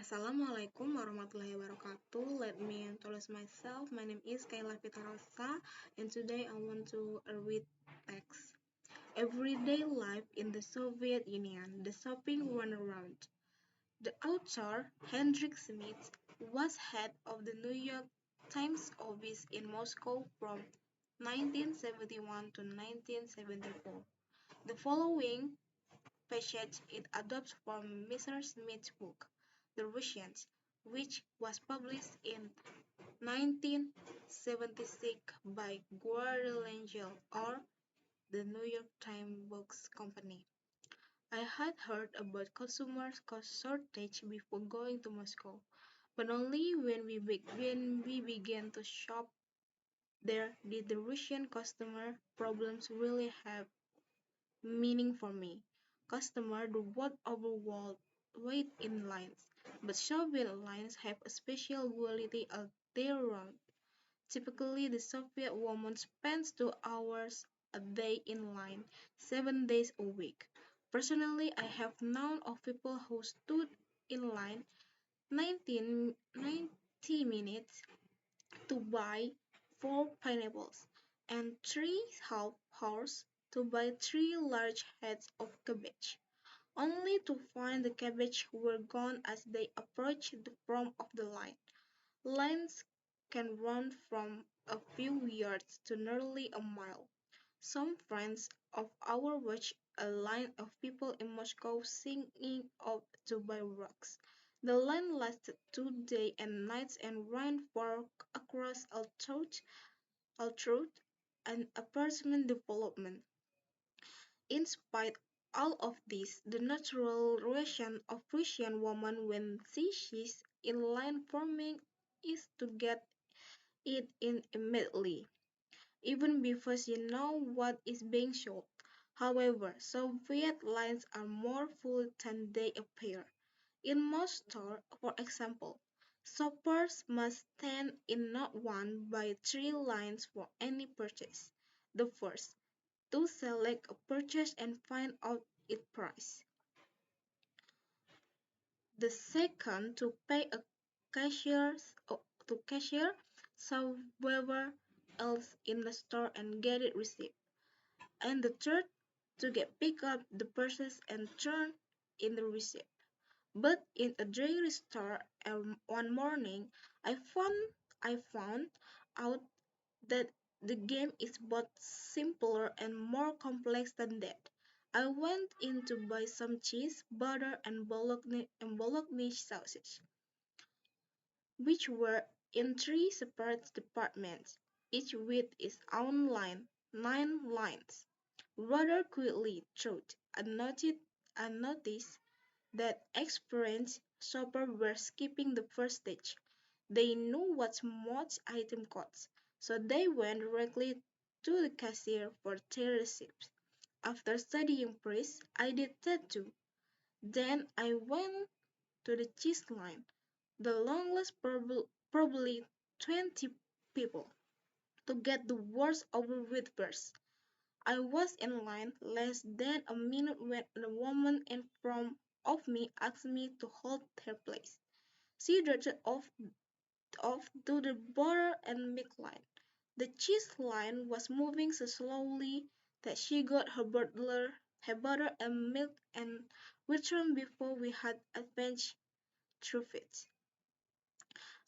Assalamualaikum warahmatullahi wabarakatuh. Let me introduce myself. My name is Khayla Vita Rosa, and today I want to read text. Everyday life in the Soviet Union, the shopping runaround. The author, Hendrik Smith, was head of the New York Times office in Moscow from 1971 to 1974. The following passage it adopts from Mr. Smith's book, The Russians, which was published in 1976 by Guardian or the New York Times Books Company. I had heard about consumer cost shortage before going to Moscow, but only when we began to shop there did the Russian customer problems really have meaning for me. Customer do what overwhelmed wait in lines, but Soviet lines have a special quality of their own. Typically, the Soviet woman spends 2 hours a day in line, 7 days a week. Personally, I have known of people who stood in line 90 minutes to buy 4 pineapples and 3 half hours to buy 3 large heads of cabbage, only to find the cabbage were gone as they approached the front of the line. Lines can run from a few yards to nearly a mile. Some friends of ours watched a line of people in Moscow singing up to buy rocks. The line lasted 2 days and nights and ran far across Altrude and apartment development. In spite all of this, the natural reaction of Russian woman when she sees inline farming is to get it in immediately, even before she knows what is being sold. However, Soviet lines are more full than they appear. In most stores, for example, shoppers must stand in not one but 3 lines for any purchase. The first, to select a purchase and find out its price. The second, to pay a cashiers to cashier somewhere else in the store and get it receipt. And the third, to get pick up the purchase and turn in the receipt. But in a dairy store one morning, I found out that the game is both simpler and more complex than that. I went in to buy some cheese, butter, and bolognese sausage, which were in 3 separate departments, each with its own line, 9 lines. Rather quickly, thought, I noticed that experienced shoppers were skipping the first stage. They knew what most item cost, so they went directly to the cashier for their receipts. After studying price, I did that too. Then I went to the cheese line, the longest probably 20 people, to get the worst over with first. I was in line less than a minute when a woman in front of me asked me to hold her place. She darted off to the butter and milk line. The cheese line was moving so slowly that she got her butter and milk and returned before we had advanced through it.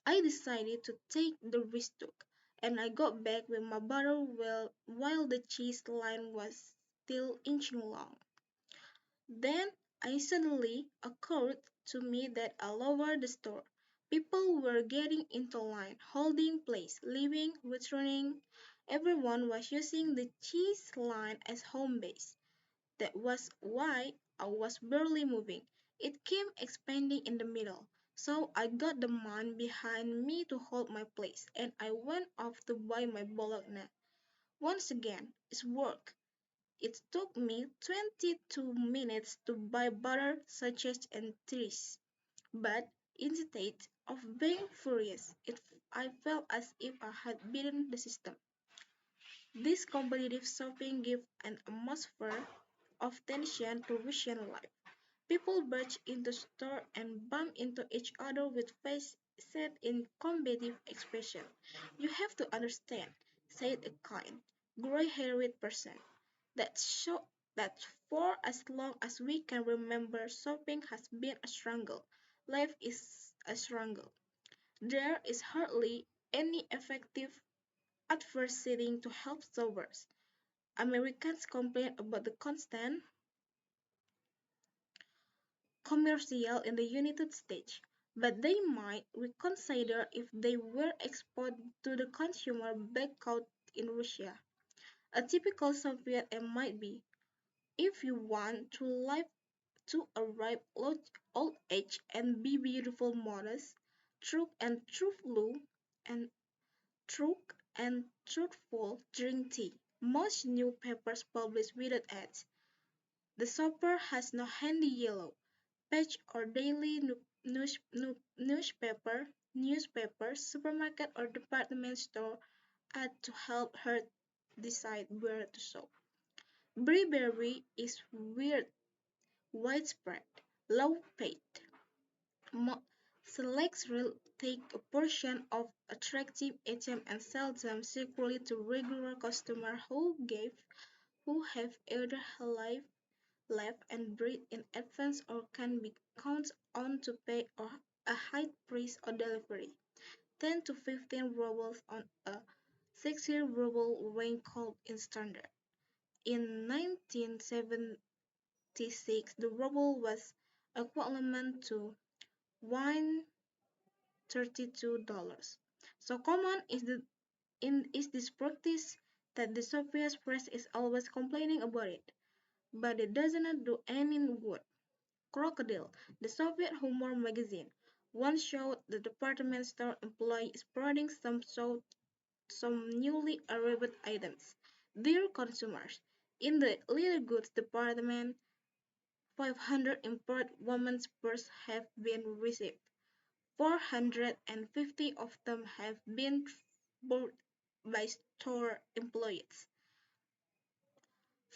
I decided to take the risk too, and I got back with my butter while the cheese line was still inching along. Then it suddenly occurred to me that all over the store, people were getting into line, holding place, leaving, returning. Everyone was using the cheese line as home base. That was why I was barely moving. It came expanding in the middle. So I got the man behind me to hold my place, and I went off to buy my bologna. Once again, it worked. It took me 22 minutes to buy butter, sausage, and cheese. But instead of being furious, I felt as if I had beaten the system. This competitive shopping gave an atmosphere of tension to Russian life. People barge into store and bump into each other with faces set in combative expression. "You have to understand," said a kind, gray-haired person, that for as long as we can remember, shopping has been a struggle. Life is a struggle. There is hardly any effective advertising to help shoppers. Americans complain about the constant commercial in the United States, but they might reconsider if they were exposed to the consumer blackout in Russia. A typical Soviet aim might be: "If you want to live to a ripe old age and be beautiful, modest, true and truthful, and true and truthful, drink tea." Most newspapers publish without ads. The shopper has no handy yellow page or daily newspaper, supermarket or department store ad to help her decide where to shop. Bribery is widespread. Low-paid selects will take a portion of attractive items and sell them secretly to regular customers who have either left and breed in advance or can be counted on to pay a high price or delivery. 10 to 15 rubles on a 60-ruble raincoat is standard. In 1976, the ruble was equivalent to $132. So common is this practice that the Soviet press is always complaining about it, but it does not do any good. Crocodile, the Soviet humor magazine, once showed the department store employee sporting some newly arrived items. "Dear consumers, in the leather goods department, 500 import women's purses have been received. 450 of them have been bought by store employees.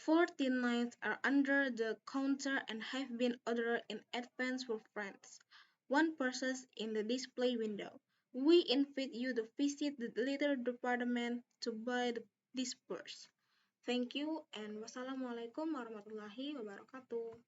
49 are under the counter and have been ordered in advance for friends. One purchase in the display window. We invite you to visit the leather department to buy this purse." Thank you and wassalamualaikum warahmatullahi wabarakatuh.